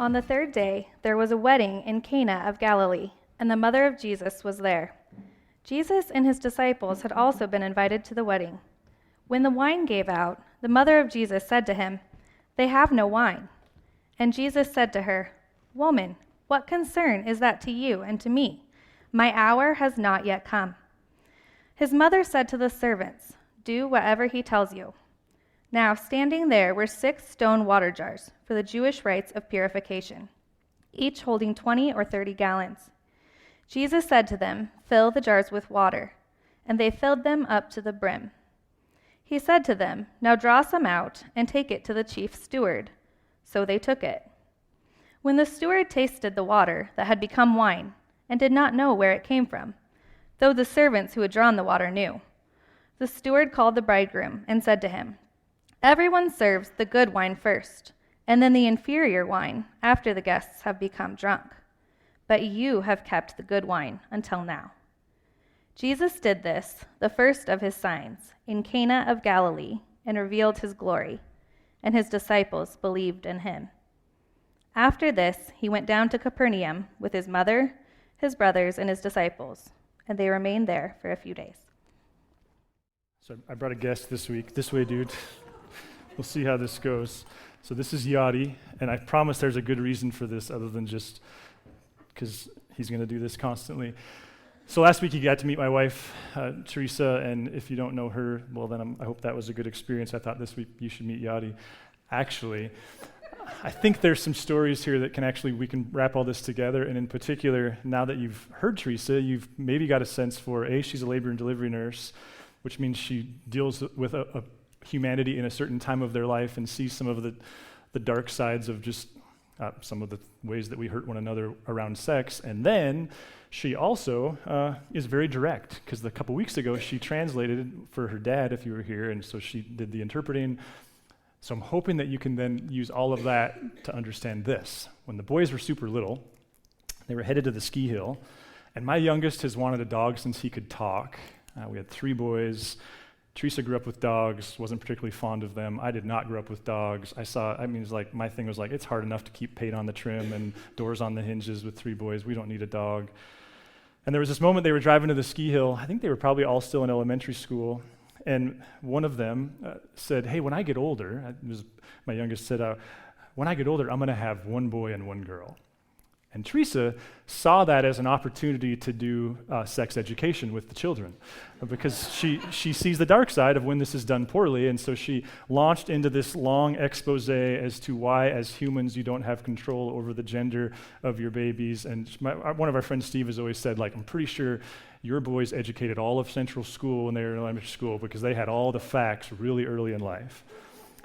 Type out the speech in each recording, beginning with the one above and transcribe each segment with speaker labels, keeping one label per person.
Speaker 1: On the third day, there was a wedding in Cana of Galilee, and the mother of Jesus was there. Jesus and his disciples had also been invited to the wedding. When the wine gave out, the mother of Jesus said to him, "They have no wine." And Jesus said to her, "Woman, what concern is that to you and to me? My hour has not yet come." His mother said to the servants, "Do whatever he tells you." Now, standing there were 6 stone water jars for the Jewish rites of purification, each holding 20 or 30 gallons. Jesus said to them, "Fill the jars with water," and they filled them up to the brim. He said to them, "Now draw some out and take it to the chief steward." So they took it. When the steward tasted the water that had become wine and did not know where it came from, though the servants who had drawn the water knew, the steward called the bridegroom and said to him, "Everyone serves the good wine first, and then the inferior wine after the guests have become drunk. But you have kept the good wine until now." Jesus did this, the first of his signs, in Cana of Galilee, and revealed his glory, and his disciples believed in him. After this, he went down to Capernaum with his mother, his brothers, and his disciples, and they remained there for a few days.
Speaker 2: So I brought a guest this week. This way, dude. We'll see how this goes. So this is Yadi, and I promise there's a good reason for this other than just because he's going to do this constantly. So last week you got to meet my wife, Teresa, and if you don't know her, well then I hope that was a good experience. I thought this week you should meet Yadi. Actually, I think there's some stories here that we can wrap all this together, and in particular, now that you've heard Teresa, you've maybe got a sense for, she's a labor and delivery nurse, which means she deals with a humanity in a certain time of their life and sees some of the dark sides of just some of the ways that we hurt one another around sex. And then she also is very direct, because a couple weeks ago she translated for her dad, if you were here, and so she did the interpreting. So I'm hoping that you can then use all of that to understand this. When the boys were super little, they were headed to the ski hill, and my youngest has wanted a dog since he could talk. We had 3 boys. Teresa grew up with dogs, wasn't particularly fond of them. I did not grow up with dogs. My thing was like, it's hard enough to keep paint on the trim and doors on the hinges with 3 boys. We don't need a dog. And there was this moment they were driving to the ski hill. I think they were probably all still in elementary school. And one of them said, "Hey, when I get older," my youngest said, "when I get older, I'm going to have 1 boy and 1 girl." And Teresa saw that as an opportunity to do sex education with the children, because she sees the dark side of when this is done poorly, and so she launched into this long expose as to why, as humans, you don't have control over the gender of your babies. And one of our friends, Steve, has always said, I'm pretty sure your boys educated all of Central School when they were in elementary school because they had all the facts really early in life.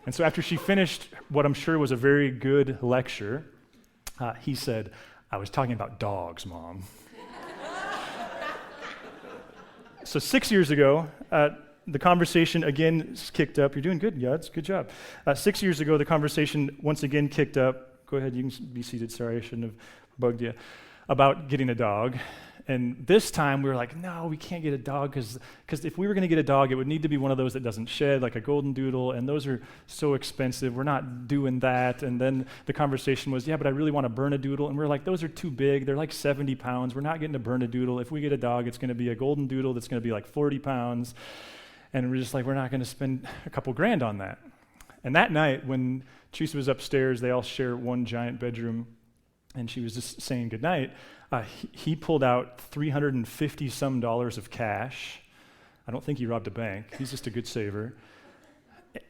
Speaker 2: And so after she finished what I'm sure was a very good lecture, he said, "I was talking about dogs, Mom." So 6 years ago, the conversation again kicked up. You're doing good, Yuds. Good job. 6 years ago, the conversation once again kicked up. Go ahead, you can be seated. Sorry, I shouldn't have bugged you. About getting a dog. And this time we were like, no, we can't get a dog because if we were going to get a dog, it would need to be one of those that doesn't shed, like a golden doodle, and those are so expensive. We're not doing that. And then the conversation was, yeah, but I really want a Bernedoodle. And we're like, those are too big. They're like 70 pounds. We're not getting a Bernedoodle. If we get a dog, it's going to be a golden doodle that's going to be like 40 pounds. And we're just like, we're not going to spend a couple grand on that. And that night when Teresa was upstairs, they all share one giant bedroom, and she was just saying goodnight. He pulled out $350-some of cash. I don't think he robbed a bank. He's just a good saver.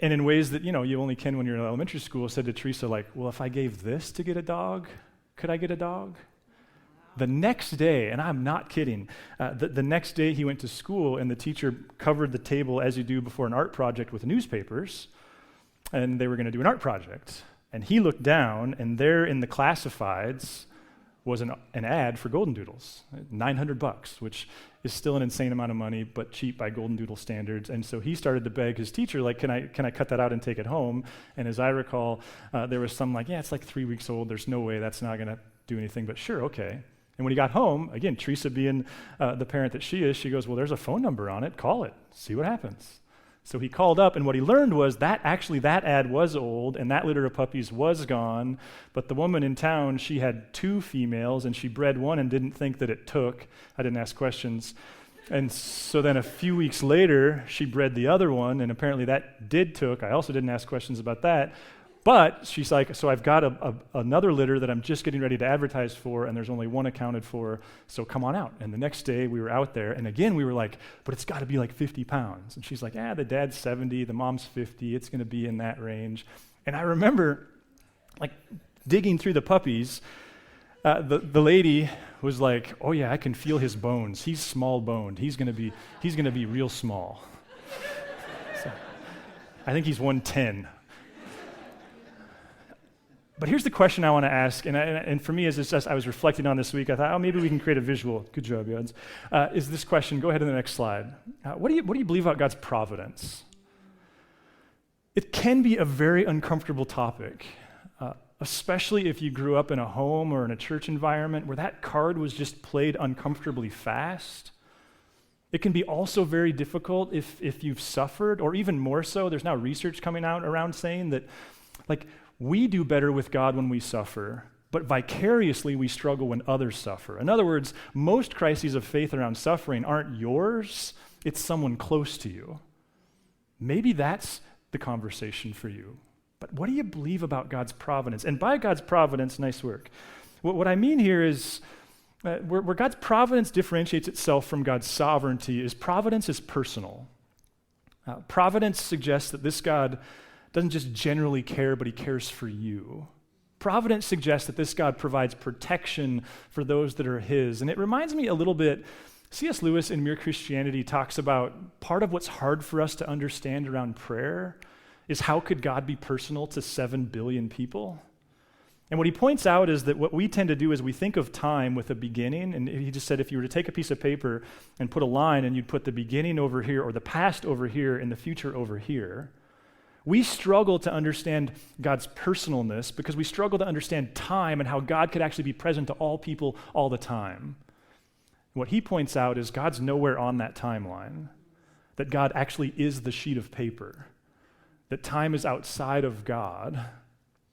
Speaker 2: And in ways that, you only can when you're in elementary school, said to Teresa, well, if I gave this to get a dog, could I get a dog? The next day, and I'm not kidding, the next day he went to school, and the teacher covered the table as you do before an art project with newspapers, and they were going to do an art project. And he looked down, and there in the classifieds was an ad for golden doodles, $900, which is still an insane amount of money, but cheap by golden doodle standards. And so he started to beg his teacher, can I cut that out and take it home? And as I recall, there was some it's 3 weeks old. There's no way that's not going to do anything, but sure, okay. And when he got home, again, Teresa being the parent that she is, she goes, well, there's a phone number on it. Call it. See what happens. So he called up, and what he learned was that actually that ad was old, and that litter of puppies was gone, but the woman in town, she had 2 females, and she bred one and didn't think that it took. I didn't ask questions. And so then a few weeks later, she bred the other one, and apparently that did took. I also didn't ask questions about that. But she's like, so I've got another litter that I'm just getting ready to advertise for, and there's only one accounted for, so come on out. And the next day we were out there, and again we were like, but it's got to be like 50 pounds. And she's like, the dad's 70, the mom's 50, it's going to be in that range. And I remember like digging through the puppies, the lady was like, oh yeah, I can feel his bones. He's small boned. He's going to be real small. So, I think he's 110. But here's the question I want to ask, and for me, as I was reflecting on this week, I thought, maybe we can create a visual. Good job, Jens. Is this question? Go ahead to the next slide. What do you believe about God's providence? It can be a very uncomfortable topic, especially if you grew up in a home or in a church environment where that card was just played uncomfortably fast. It can be also very difficult if you've suffered, or even more so. There's now research coming out around saying that, we do better with God when we suffer, but vicariously we struggle when others suffer. In other words, most crises of faith around suffering aren't yours, it's someone close to you. Maybe that's the conversation for you. But what do you believe about God's providence? And by God's providence, nice work. What I mean here is, where God's providence differentiates itself from God's sovereignty is providence is personal. Providence suggests that this God doesn't just generally care, but he cares for you. Providence suggests that this God provides protection for those that are his. And it reminds me a little bit, C.S. Lewis in Mere Christianity talks about part of what's hard for us to understand around prayer is how could God be personal to 7 billion people? And what he points out is that what we tend to do is we think of time with a beginning, and he just said if you were to take a piece of paper and put a line and you'd put the beginning over here or the past over here and the future over here, we struggle to understand God's personalness because we struggle to understand time and how God could actually be present to all people all the time. What he points out is God's nowhere on that timeline, that God actually is the sheet of paper, that time is outside of God.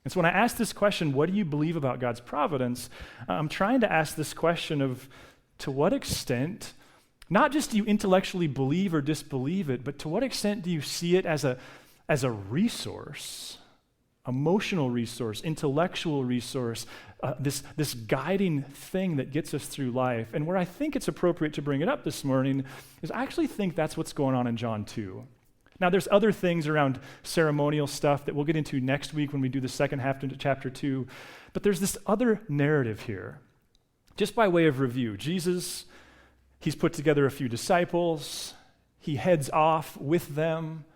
Speaker 2: And so when I ask this question, what do you believe about God's providence? I'm trying to ask this question of, to what extent, not just do you intellectually believe or disbelieve it, but to what extent do you see it as a resource, emotional resource, intellectual resource, this guiding thing that gets us through life. And where I think it's appropriate to bring it up this morning is I actually think that's what's going on in John 2. Now, there's other things around ceremonial stuff that we'll get into next week when we do the second half into chapter 2, but there's this other narrative here. Just by way of review, Jesus, he's put together a few disciples, he heads off with them.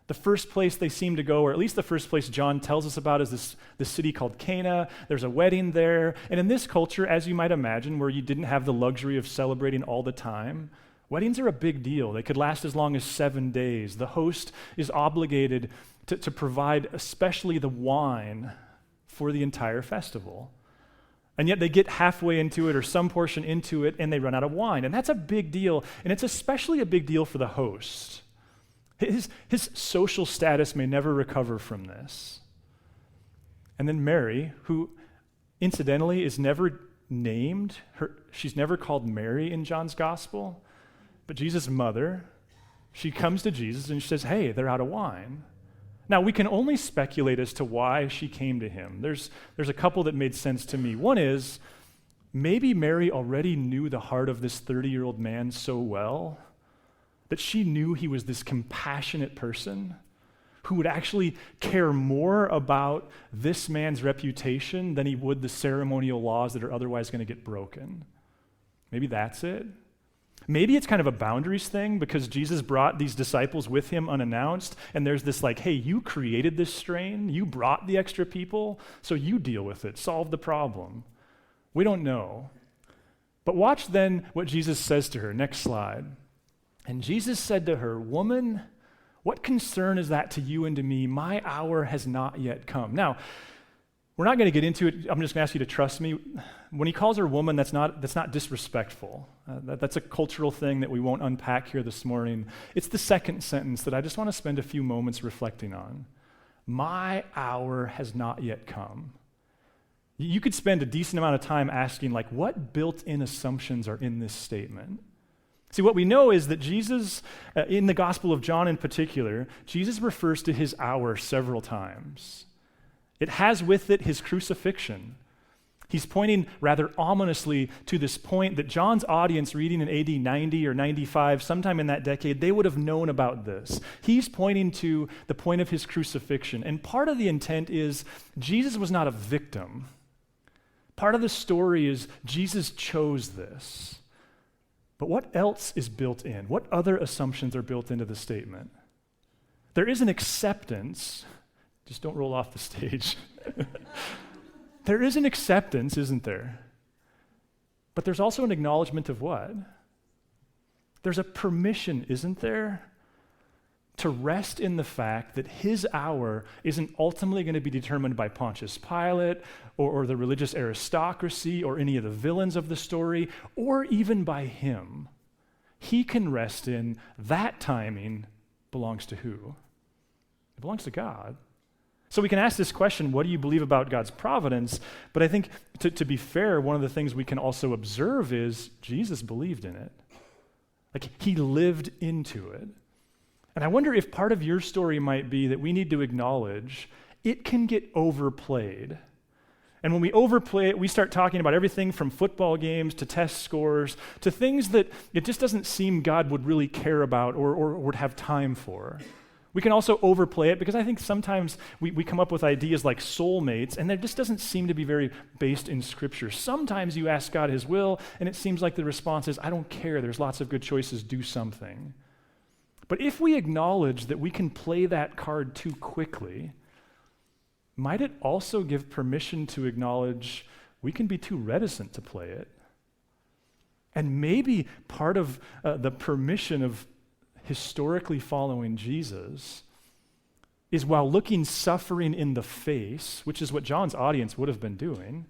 Speaker 2: The first place they seem to go, or at least the first place John tells us about, is this city called Cana. There's a wedding there. And in this culture, as you might imagine, where you didn't have the luxury of celebrating all the time, weddings are a big deal. They could last as long as 7 days. The host is obligated to provide especially the wine for the entire festival. And yet they get halfway into it or some portion into it, and they run out of wine. And that's a big deal. And it's especially a big deal for the host. His social status may never recover from this. And then Mary, who incidentally is never named, she's never called Mary in John's gospel, but Jesus' mother, she comes to Jesus and she says, hey, they're out of wine. Now, we can only speculate as to why she came to him. There's a couple that made sense to me. One is, maybe Mary already knew the heart of this 30-year-old man so well that she knew he was this compassionate person who would actually care more about this man's reputation than he would the ceremonial laws that are otherwise going to get broken. Maybe that's it. Maybe it's kind of a boundaries thing because Jesus brought these disciples with him unannounced, and there's this hey, you created this strain, you brought the extra people, so you deal with it, solve the problem. We don't know. But watch then what Jesus says to her. Next slide. And Jesus said to her, woman, what concern is that to you and to me? My hour has not yet come. Now, We're not going to get into it. I'm just going to ask you to trust me. When he calls her woman, that's not disrespectful. That's a cultural thing that we won't unpack here this morning. It's the second sentence that I just want to spend a few moments reflecting on. My hour has not yet come. You could spend a decent amount of time asking, like, what built-in assumptions are in this statement? See, what we know is that Jesus, in the Gospel of John in particular, Jesus refers to his hour several times. It has with it his crucifixion. He's pointing rather ominously to this point that John's audience reading in AD 90 or 95, sometime in that decade, they would have known about this. He's pointing to the point of his crucifixion. And part of the intent is Jesus was not a victim. Part of the story is Jesus chose this. But what else is built in? What other assumptions are built into the statement? There is an acceptance. Just don't roll off the stage. There is an acceptance, isn't there? But there's also an acknowledgement of what? There's a permission, isn't there? To rest in the fact that his hour isn't ultimately going to be determined by Pontius Pilate or the religious aristocracy or any of the villains of the story or even by him. He can rest in that timing belongs to who? It belongs to God. So we can ask this question, what do you believe about God's providence? But I think, to be fair, one of the things we can also observe is Jesus believed in it. Like, he lived into it. And I wonder if part of your story might be that we need to acknowledge it can get overplayed. And when we overplay it, we start talking about everything from football games to test scores to things that it just doesn't seem God would really care about or would have time for. We can also overplay it because I think sometimes we come up with ideas like soulmates, and that just doesn't seem to be very based in Scripture. Sometimes you ask God his will, and it seems like the response is, I don't care, there's lots of good choices, do something. But if we acknowledge that we can play that card too quickly, might it also give permission to acknowledge we can be too reticent to play it? And maybe part of the permission of historically following Jesus is while looking suffering in the face, which is what John's audience would have been doing,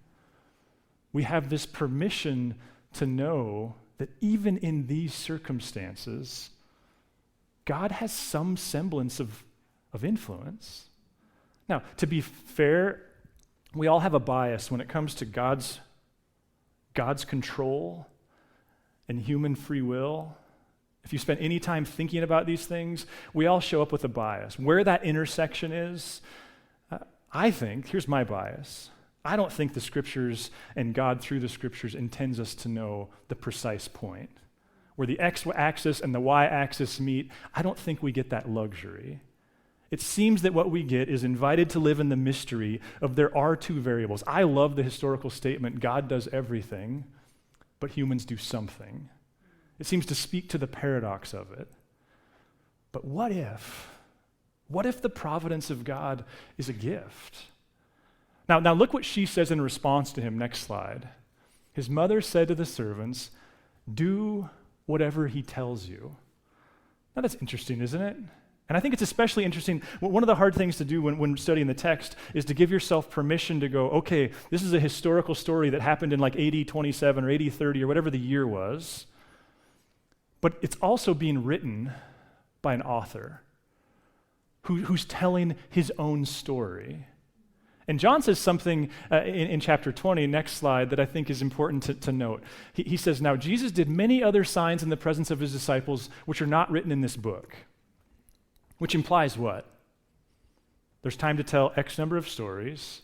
Speaker 2: we have this permission to know that even in these circumstances, God has some semblance of influence. Now, to be fair, we all have a bias when it comes to God's control and human free will. If you spend any time thinking about these things, we all show up with a bias. Where that intersection is, I think, here's my bias. I don't think the Scriptures and God through the Scriptures intends us to know the precise point. Where the x-axis and the y-axis meet, I don't think we get that luxury. It seems that what we get is invited to live in the mystery of there are two variables. I love the historical statement, God does everything, but humans do something. It seems to speak to the paradox of it. But what if the providence of God is a gift? Now look what she says in response to him. Next slide. His mother said to the servants, do whatever he tells you. Now that's interesting, isn't it? And I think it's especially interesting. One of the hard things to do when studying the text is to give yourself permission to go, okay, this is a historical story that happened in like AD 27 or AD 30 or whatever the year was. But it's also being written by an author who's telling his own story. And John says something in chapter 20, next slide, that I think is important to note. He says, now Jesus did many other signs in the presence of his disciples which are not written in this book. Which implies what? There's time to tell X number of stories,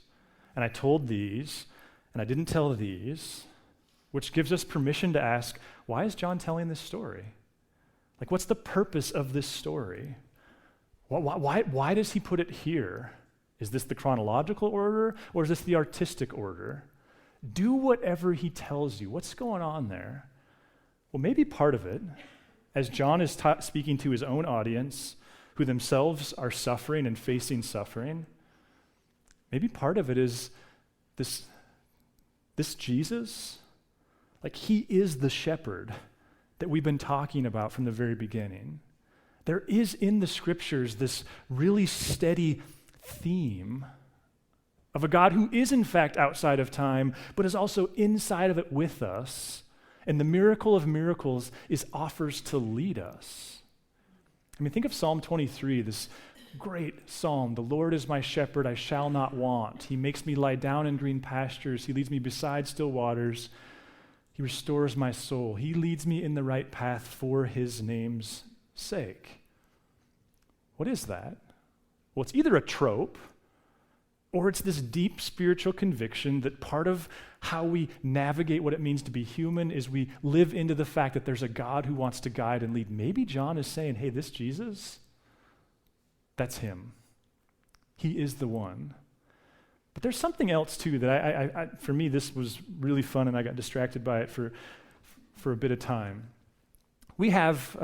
Speaker 2: and I told these, and I didn't tell these, which gives us permission to ask, why is John telling this story? Like, what's the purpose of this story? Why does he put it here? Is this the chronological order, or is this the artistic order? Do whatever he tells you. What's going on there? Well, maybe part of it, as John is speaking to his own audience, who themselves are suffering and facing suffering, maybe part of it is this Jesus, like he is the shepherd that we've been talking about from the very beginning. There is in the Scriptures this really steady theme of a God who is in fact outside of time, but is also inside of it with us. And the miracle of miracles is offers to lead us. I mean, think of Psalm 23, this great psalm. The Lord is my shepherd, I shall not want. He makes me lie down in green pastures. He leads me beside still waters. He restores my soul. He leads me in the right path for his name's sake. What is that? Well, it's either a trope, or it's this deep spiritual conviction that part of how we navigate what it means to be human is we live into the fact that there's a God who wants to guide and lead. Maybe John is saying, hey, this Jesus, that's him. He is the one. But there's something else too that I for me, this was really fun and I got distracted by it for a bit of time. We have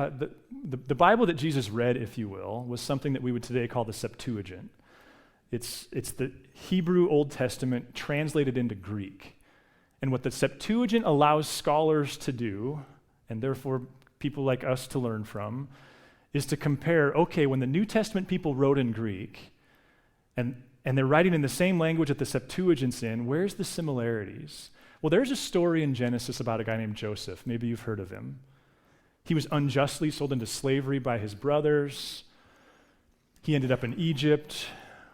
Speaker 2: the Bible that Jesus read, if you will, was something that we would today call the Septuagint. It's the Hebrew Old Testament translated into Greek. And what the Septuagint allows scholars to do, and therefore people like us to learn from, is to compare, okay, when the New Testament people wrote in Greek, and they're writing in the same language that the Septuagint's in, where's the similarities? Well, there's a story in Genesis about a guy named Joseph. Maybe you've heard of him. He was unjustly sold into slavery by his brothers. He ended up in Egypt,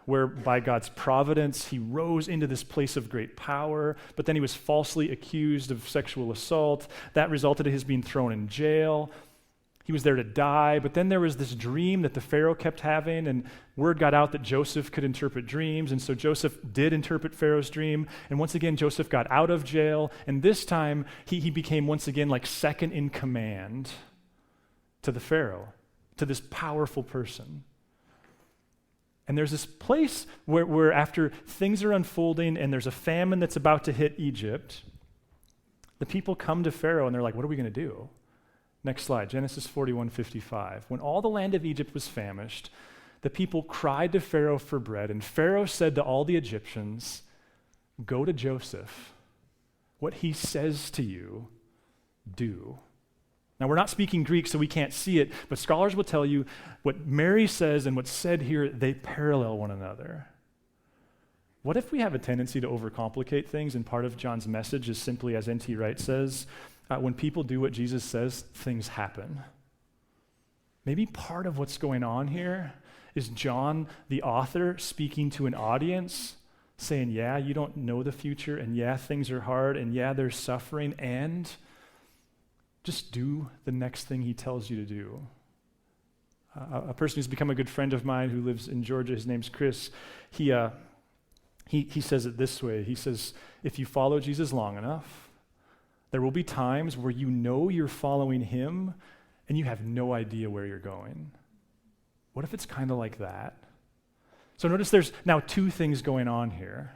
Speaker 2: where by God's providence, he rose into this place of great power, but then he was falsely accused of sexual assault. That resulted in his being thrown in jail. He was there to die, but then there was this dream that the Pharaoh kept having, and word got out that Joseph could interpret dreams, and so Joseph did interpret Pharaoh's dream, and once again, Joseph got out of jail, and this time, he became once again like second in command to the Pharaoh, to this powerful person. And there's this place where after things are unfolding and there's a famine that's about to hit Egypt, the people come to Pharaoh and they're like, what are we going to do? Next slide, Genesis 41:55. When all the land of Egypt was famished, the people cried to Pharaoh for bread, and Pharaoh said to all the Egyptians, go to Joseph. What he says to you, do. Now, we're not speaking Greek, so we can't see it, but scholars will tell you what Mary says and what's said here, they parallel one another. What if we have a tendency to overcomplicate things, and part of John's message is simply, as N.T. Wright says, when people do what Jesus says, things happen. Maybe part of what's going on here is John, the author, speaking to an audience, saying, yeah, you don't know the future, and yeah, things are hard, and yeah, there's suffering, and just do the next thing he tells you to do. A person who's become a good friend of mine who lives in Georgia, his name's Chris, he says it this way. He says, if you follow Jesus long enough, there will be times where you know you're following him and you have no idea where you're going. What if it's kind of like that? So notice there's now two things going on here.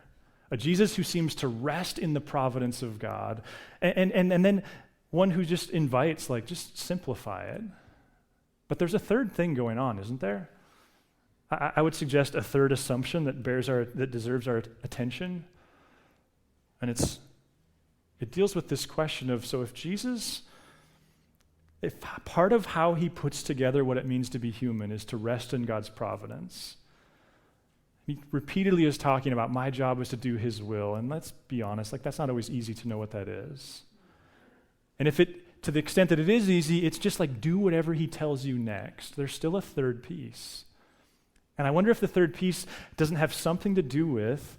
Speaker 2: A Jesus who seems to rest in the providence of God, and then one who just invites, like, just simplify it. But there's a third thing going on, isn't there? I would suggest a third assumption that deserves our attention. And it deals with this question of, so if part of how he puts together what it means to be human is to rest in God's providence, he repeatedly is talking about my job is to do his will, and let's be honest, like, that's not always easy to know what that is. And if it, to the extent that it is easy, it's just like do whatever he tells you next. There's still a third piece. And I wonder if the third piece doesn't have something to do with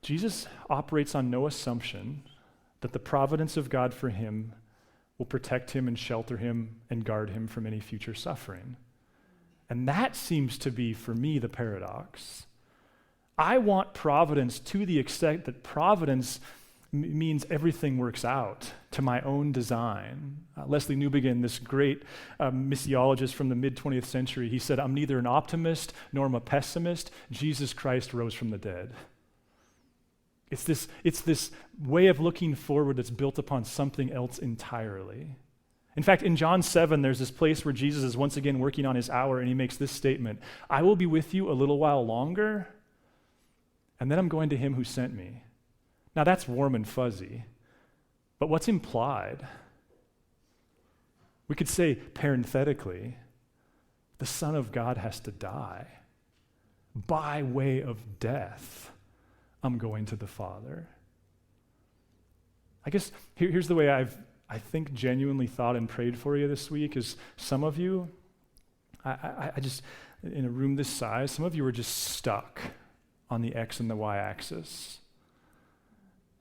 Speaker 2: Jesus operates on no assumption that the providence of God for him will protect him and shelter him and guard him from any future suffering. And that seems to be, for me, the paradox. I want providence to the extent that providence means everything works out to my own design. Leslie Newbegin, this great missiologist from the mid-20th century, he said, I'm neither an optimist nor am a pessimist. Jesus Christ rose from the dead. It's this way of looking forward that's built upon something else entirely. In fact, in John 7, there's this place where Jesus is once again working on his hour, and he makes this statement, I will be with you a little while longer, and then I'm going to him who sent me. Now that's warm and fuzzy, but what's implied? We could say parenthetically, the Son of God has to die by way of death I'm going to the Father. I guess here's the way I think genuinely thought and prayed for you this week is some of you, I just, in a room this size, some of you are just stuck on the X and the Y axis.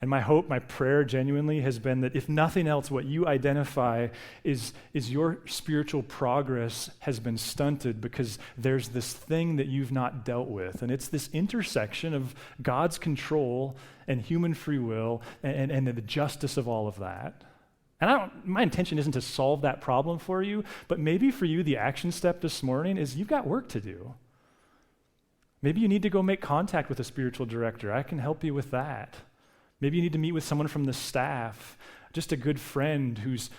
Speaker 2: And my hope, my prayer genuinely has been that if nothing else, what you identify is your spiritual progress has been stunted because there's this thing that you've not dealt with. And it's this intersection of God's control and human free will and the justice of all of that. And my intention isn't to solve that problem for you, but maybe for you, the action step this morning is you've got work to do. Maybe you need to go make contact with a spiritual director. I can help you with that. Maybe you need to meet with someone from the staff, just a good friend who's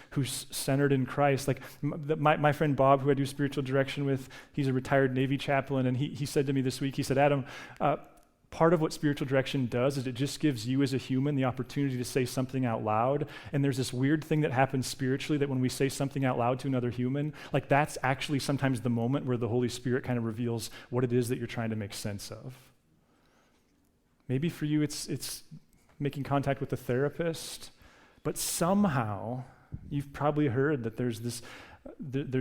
Speaker 2: centered in Christ. Like my friend Bob, who I do spiritual direction with, he's a retired Navy chaplain, and he said to me this week, he said, Adam, part of what spiritual direction does is it just gives you as a human the opportunity to say something out loud. And there's this weird thing that happens spiritually that when we say something out loud to another human, like that's actually sometimes the moment where the Holy Spirit kind of reveals what it is that you're trying to make sense of. Maybe for you it's making contact with a therapist, but somehow you've probably heard that there's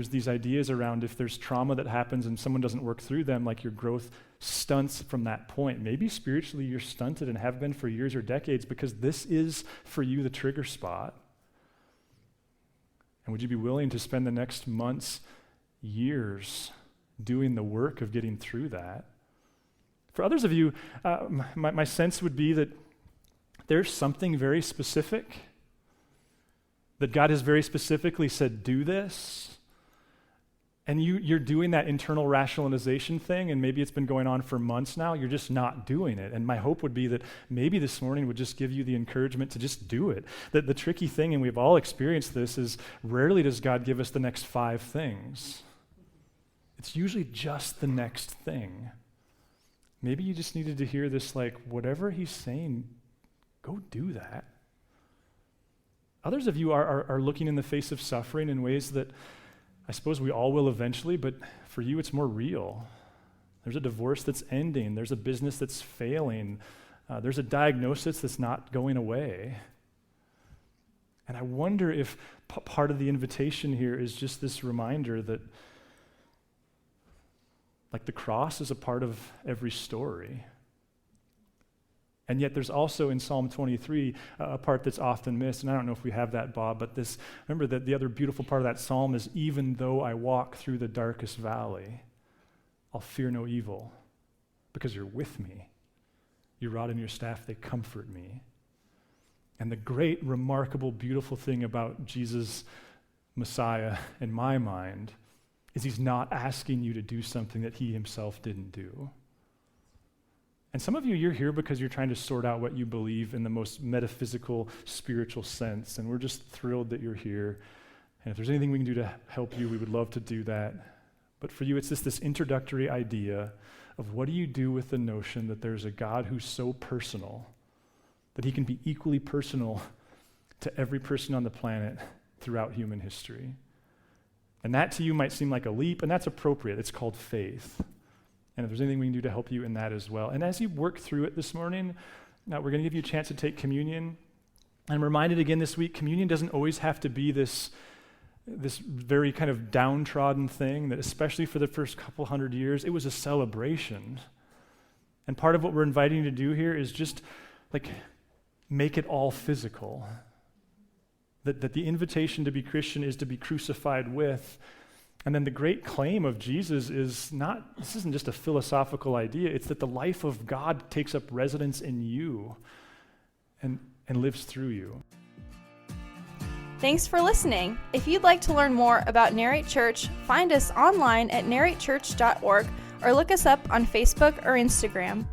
Speaker 2: these ideas around if there's trauma that happens and someone doesn't work through them, like your growth stunts from that point. Maybe spiritually you're stunted and have been for years or decades because this is for you the trigger spot. And would you be willing to spend the next months, years doing the work of getting through that? For others of you, my sense would be that there's something very specific that God has very specifically said, do this, and you're doing that internal rationalization thing, and maybe it's been going on for months now, you're just not doing it. And my hope would be that maybe this morning would just give you the encouragement to just do it. That the tricky thing, and we've all experienced this, is rarely does God give us the next 5 things. It's usually just the next thing. Maybe you just needed to hear this, like, whatever he's saying, go do that. Others of you are looking in the face of suffering in ways that I suppose we all will eventually, but for you it's more real. There's a divorce that's ending. There's a business that's failing. There's a diagnosis that's not going away. And I wonder if part of the invitation here is just this reminder that like the cross is a part of every story. And yet there's also in Psalm 23 a part that's often missed, and I don't know if we have that, Bob, but remember that the other beautiful part of that psalm is, even though I walk through the darkest valley, I'll fear no evil, because you're with me. Your rod and your staff, they comfort me. And the great, remarkable, beautiful thing about Jesus, Messiah, in my mind, is he's not asking you to do something that he himself didn't do. And some of you, you're here because you're trying to sort out what you believe in the most metaphysical, spiritual sense, and we're just thrilled that you're here. And if there's anything we can do to help you, we would love to do that. But for you, it's this introductory idea of what do you do with the notion that there's a God who's so personal, that he can be equally personal to every person on the planet throughout human history. And that to you might seem like a leap, and that's appropriate. It's called faith. And if there's anything we can do to help you in that as well. And as you work through it this morning, we're going to give you a chance to take communion. And I'm reminded again this week, communion doesn't always have to be this very kind of downtrodden thing, that especially for the first couple hundred years, it was a celebration. And part of what we're inviting you to do here is just like make it all physical. That the invitation to be Christian is to be crucified with. And then the great claim of Jesus is this isn't just a philosophical idea, it's that the life of God takes up residence in you and lives through you.
Speaker 3: Thanks for listening. If you'd like to learn more about Narrate Church, find us online at narratechurch.org or look us up on Facebook or Instagram.